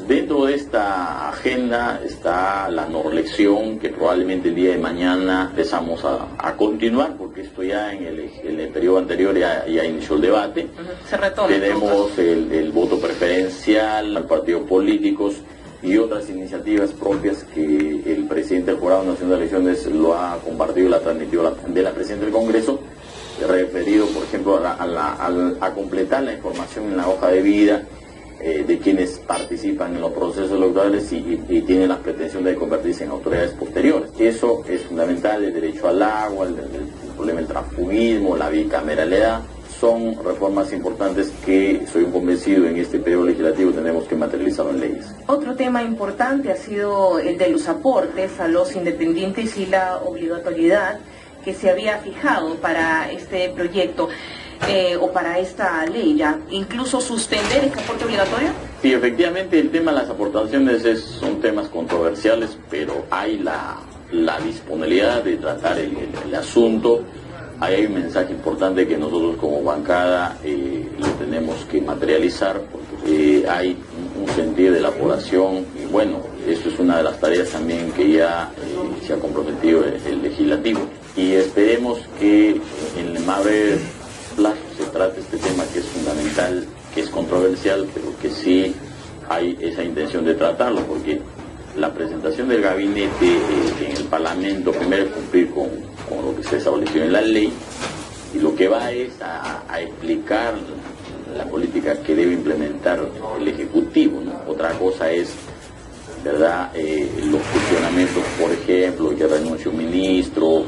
Dentro de esta agenda está la no reelección, que probablemente el día de mañana empezamos a continuar, porque esto ya en el periodo anterior ya inició el debate. Se retoma. Tenemos el voto preferencial al partidos políticos y otras iniciativas propias que el presidente del Jurado Nacional de Elecciones lo ha compartido y la ha transmitido de la Presidenta del Congreso, referido, por ejemplo, a completar la información en la hoja de vida de quienes participan en los procesos electorales y tienen la pretensión de convertirse en autoridades posteriores. Eso es fundamental, el derecho al agua, el problema del transfugismo, la bicameralidad. Son reformas importantes que, soy un convencido, en este periodo legislativo tenemos que materializar en leyes. Otro tema importante ha sido el de los aportes a los independientes y la obligatoriedad que se había fijado para este proyecto o para esta ley, ya incluso suspender este aporte obligatorio. Sí, efectivamente el tema de las aportaciones son temas controversiales, pero hay la disponibilidad de tratar el asunto. Ahí hay un mensaje importante que nosotros como bancada lo tenemos que materializar, porque hay un sentir de la población y bueno, eso es una de las tareas también que ya se ha comprometido el legislativo. Y esperemos que en el más breve plazo se trate este tema que es fundamental, que es controversial, pero que sí hay esa intención de tratarlo, porque la presentación del gabinete en el Parlamento primero es cumplir con lo que se estableció en la ley, y lo que va es a explicar la política que debe implementar el Ejecutivo, ¿no? Otra cosa es, ¿verdad?, los cuestionamientos, por ejemplo, que renuncie un ministro,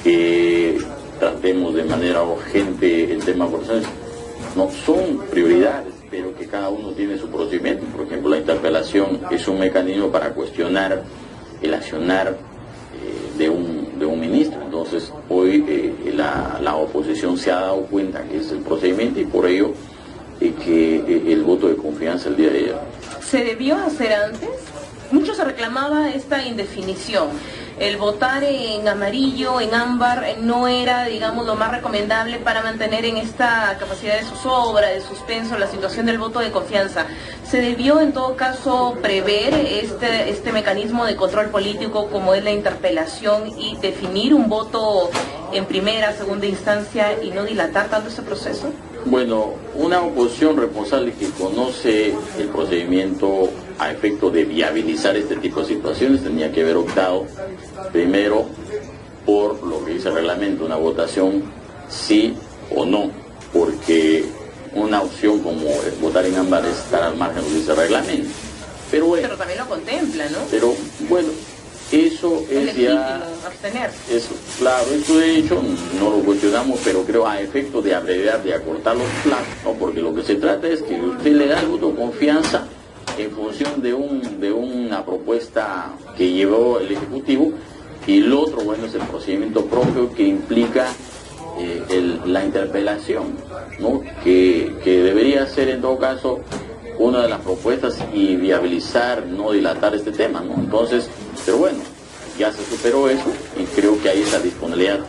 que tratemos de manera urgente el tema de aportaciones. No son prioridades, pero que cada uno tiene su procedimiento. Por ejemplo, la interpelación es un mecanismo para cuestionar el accionar de un ministro. Entonces, hoy la oposición se ha dado cuenta que es el procedimiento y por ello que el voto de confianza el día de ayer. ¿Se debió hacer antes? Mucho se reclamaba esta indefinición. El votar en amarillo, en ámbar, no era, digamos, lo más recomendable para mantener en esta capacidad de zozobra, de suspenso, la situación del voto de confianza. ¿Se debió, en todo caso, prever este mecanismo de control político como es la interpelación y definir un voto en primera, segunda instancia y no dilatar tanto este proceso? Bueno, una oposición responsable que conoce el procedimiento a efecto de viabilizar este tipo de situaciones tenía que haber optado primero por lo que dice el reglamento, una votación sí o no, porque una opción como votar en ámbar es estar al margen de lo que dice el reglamento. Pero bueno, pero también lo contempla, ¿no? Pero bueno, eso es ya abstenerse. Eso, claro, eso de hecho no lo cuestionamos, pero creo a efecto de abreviar, de acortar los plazos, ¿no? Porque lo que se trata es que usted le da el voto de confianza en función de una propuesta que llevó el Ejecutivo, y lo otro, bueno, es el procedimiento propio que implica la interpelación, ¿no? Que debería ser en todo caso una de las propuestas y viabilizar, no dilatar este tema, ¿no? Entonces, pero bueno, ya se superó eso y creo que hay esa disponibilidad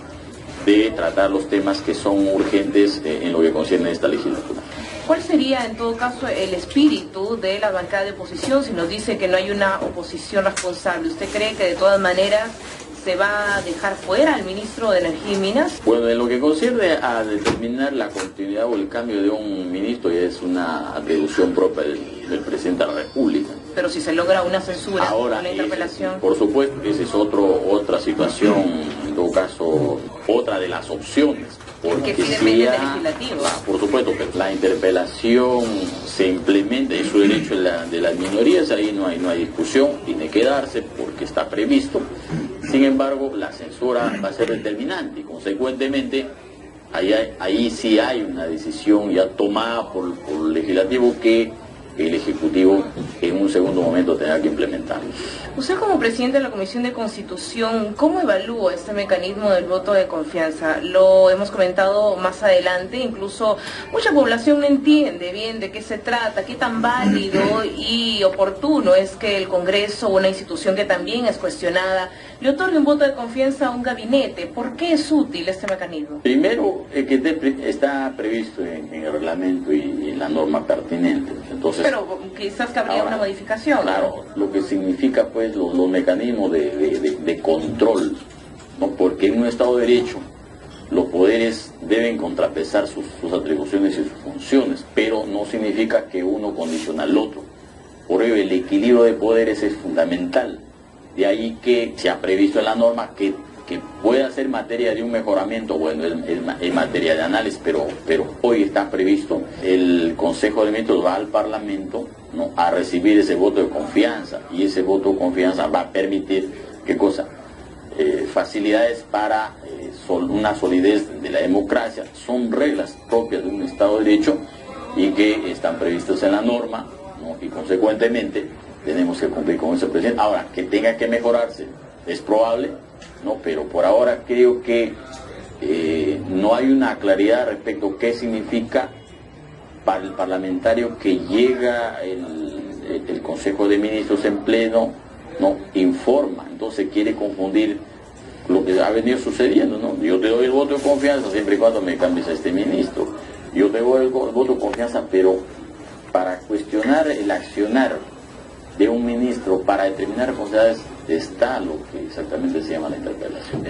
de tratar los temas que son urgentes en lo que concierne a esta legislatura. ¿Cuál sería, en todo caso, el espíritu de la bancada de oposición si nos dice que no hay una oposición responsable? ¿Usted cree que de todas maneras se va a dejar fuera al ministro de Energía y Minas? Bueno, en lo que concierne a determinar la continuidad o el cambio de un ministro ya es una atribución propia del presidente de la República. Pero si se logra una censura, ahora, una interpelación... Por supuesto, esa es otra situación, en todo caso, otra de las opciones. Porque sí depende del legislativo. Por supuesto, que la interpelación se implementa, es su derecho de las minorías, ahí no hay discusión, tiene que darse porque está previsto. Sin embargo, la censura va a ser determinante y consecuentemente ahí sí hay una decisión ya tomada por el legislativo que el Ejecutivo en un segundo momento tendrá que implementar. Usted como presidente de la Comisión de Constitución, ¿cómo evalúa este mecanismo del voto de confianza? Lo hemos comentado más adelante, incluso mucha población no entiende bien de qué se trata, qué tan válido y oportuno es que el Congreso, una institución que también es cuestionada, le otorgue un voto de confianza a un gabinete. ¿Por qué es útil este mecanismo? Primero, que está previsto en el reglamento y en la norma pertinente. Entonces, pero quizás cabría ahora, una modificación. Claro, ¿no? Lo que significa pues los mecanismos de control, ¿no? Porque en un Estado de Derecho los poderes deben contrapesar sus atribuciones y sus funciones, pero no significa que uno condiciona al otro. Por ello, el equilibrio de poderes es fundamental. De ahí que se ha previsto en la norma que pueda ser materia de un mejoramiento, bueno, es materia de análisis, pero hoy está previsto, el Consejo de Ministros va al Parlamento, ¿no?, a recibir ese voto de confianza, y ese voto de confianza va a permitir, ¿qué cosa? Facilidades para una solidez de la democracia. Son reglas propias de un Estado de Derecho y que están previstas en la norma, ¿no?, y consecuentemente tenemos que cumplir con ese presidente. Ahora, que tenga que mejorarse, es probable, ¿no? Pero por ahora creo que no hay una claridad respecto a qué significa para el parlamentario que llega el Consejo de Ministros en pleno, ¿no?, informa. Entonces quiere confundir lo que ha venido sucediendo, ¿no? Yo te doy el voto de confianza siempre y cuando me cambies a este ministro. Yo te doy el voto de confianza, pero para cuestionar el accionar de un ministro para determinar responsabilidades está lo que exactamente se llama la interpelación.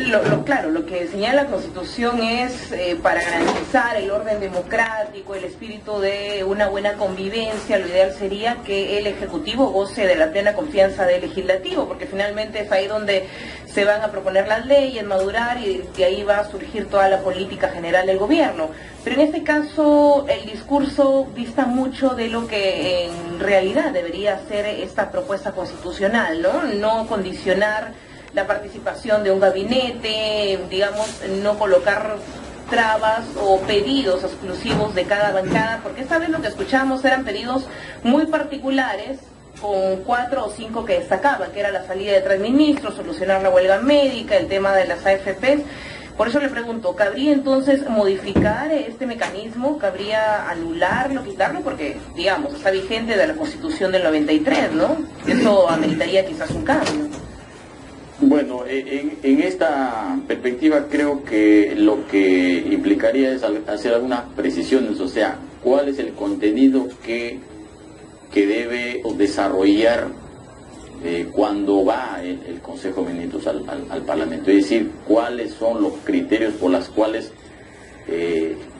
Claro, lo que señala la Constitución es para garantizar el orden democrático, el espíritu de una buena convivencia. Lo ideal sería que el Ejecutivo goce de la plena confianza del Legislativo, porque finalmente es ahí donde se van a proponer las leyes, madurar, y de ahí va a surgir toda la política general del gobierno. Pero en este caso el discurso dista mucho de lo que en realidad debería ser esta propuesta constitucional, ¿no? No condicionar la participación de un gabinete, digamos, no colocar trabas o pedidos exclusivos de cada bancada, porque esta vez lo que escuchamos eran pedidos muy particulares, con 4 o 5 que destacaban, que era la salida de 3 ministros, solucionar la huelga médica, el tema de las AFPs. Por eso le pregunto, ¿cabría entonces modificar este mecanismo? ¿Cabría anularlo, quitarlo? Porque, digamos, está vigente de la Constitución del 93, ¿no? Eso ameritaría quizás un cambio. Bueno, en esta perspectiva creo que lo que implicaría es hacer algunas precisiones, o sea, cuál es el contenido que debe desarrollar cuando va el Consejo de Ministros al Parlamento, es decir, cuáles son los criterios por los cuales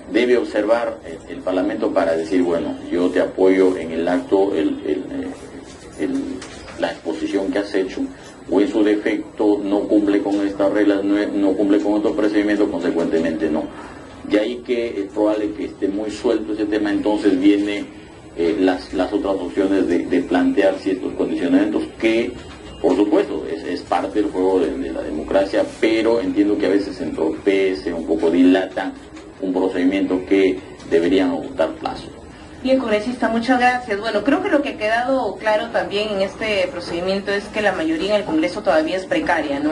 debe observar el Parlamento para decir, bueno, yo te apoyo en el acto, la exposición que has hecho, o en su defecto no cumple con estas reglas, no cumple con estos procedimientos, consecuentemente no. De ahí que es probable que esté muy suelto ese tema, entonces viene las otras opciones de plantear ciertos condicionamientos que, por supuesto, es parte del juego de la democracia, pero entiendo que a veces entorpece, un poco dilata un procedimiento que deberían adoptar plazo. Bien, congresista, muchas gracias. Bueno, creo que lo que ha quedado claro también en este procedimiento es que la mayoría en el Congreso todavía es precaria, ¿no?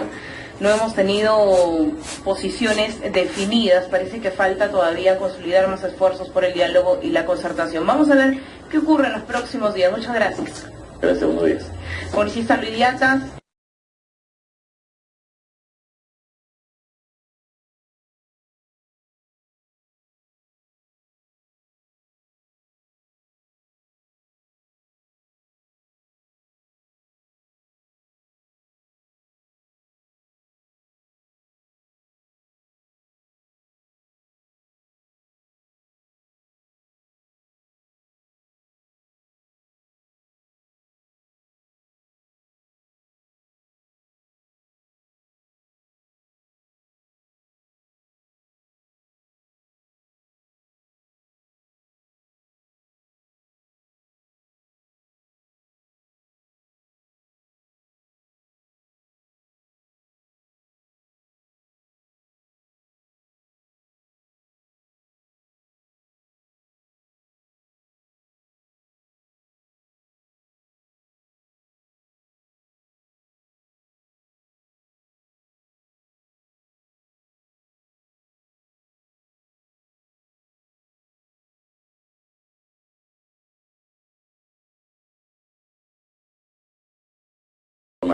No hemos tenido posiciones definidas, parece que falta todavía consolidar más esfuerzos por el diálogo y la concertación. Vamos a ver qué ocurre en los próximos días. Muchas gracias. Gracias, buenos días. Congresista Luis Diatas.